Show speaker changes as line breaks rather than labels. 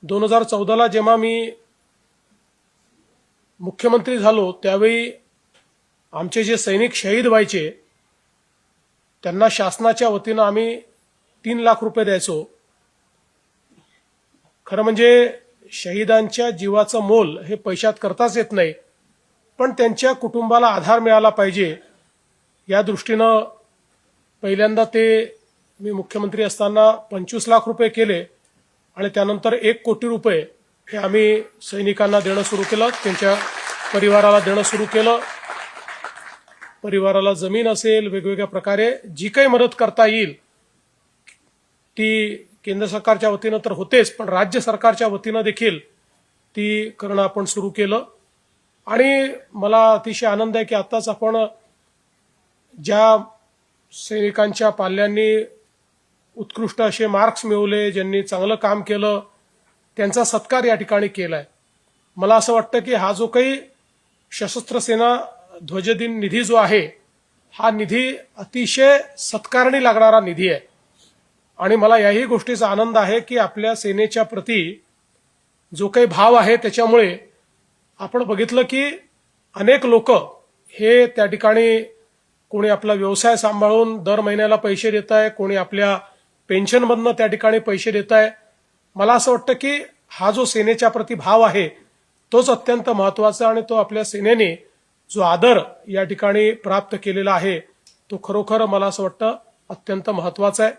2014ला जेव्हा मी मुख्यमंत्री झालो त्यावेळी आमचे जे सैनिक शहीद व्हायचे त्यांना शासनाच्या वतीनं आम्ही 3 लाख रुपये द्यायचो। खरं म्हणजे शहीदांच्या जीवाचं मोल हे पैशात करताच येत नाही, पण त्यांच्या कुटुंबाला आधार मिळाला पाहिजे या दृष्टीनं पहिल्यांदा ते मी मुख्यमंत्री असताना 25 लाख रुपये केले आणि त्यानंतर 1 कोटी रुपये हे आम्ही सैनिकांना देणं सुरू केलं, त्यांच्या परिवाराला देणं सुरू केलं। परिवाराला जमीन असेल, वेगवेगळ्या प्रकारे जी काही मदत करता येईल ती केंद्र सरकारच्या वतीनं तर होतेच, पण राज्य सरकारच्या वतीनं देखील ती करणं आपण सुरू केलं। आणि मला अतिशय आनंद आहे की आत्ताच आपण ज्या सैनिकांच्या पाल्यांनी उत्कृष्ट असे मार्क्स मिळवले, ज्यांनी चांगलं काम केलं, त्यांचा सत्कार या ठिकाणी केलाय। मला असं वाटतं की हा जो काही सशस्त्र सेना ध्वजदिन निधी जो आहे हा निधी अतिशय सत्कारणी लागणारा निधी आहे आणि मला याही गोष्टीचा आनंद आहे की आपल्या सेनेच्या प्रती जो काही भाव आहे त्याच्यामुळे आपण बघितलं की अनेक लोक हे त्या ठिकाणी कोणी आपला व्यवसाय सांभाळून दर महिन्याला पैसे देत आहे, कोणी आपल्या पेन्शनमधनं त्या ठिकाणी पैसे देत आहे। मला असं वाटतं की हा जो सेनेच्या प्रती भाव आहे तोच अत्यंत महत्त्वाचा आणि तो आपल्या सेनेने जो आदर या ठिकाणी प्राप्त केलेला आहे तो खरोखर मला असं वाटतं अत्यंत महत्त्वाचा आहे।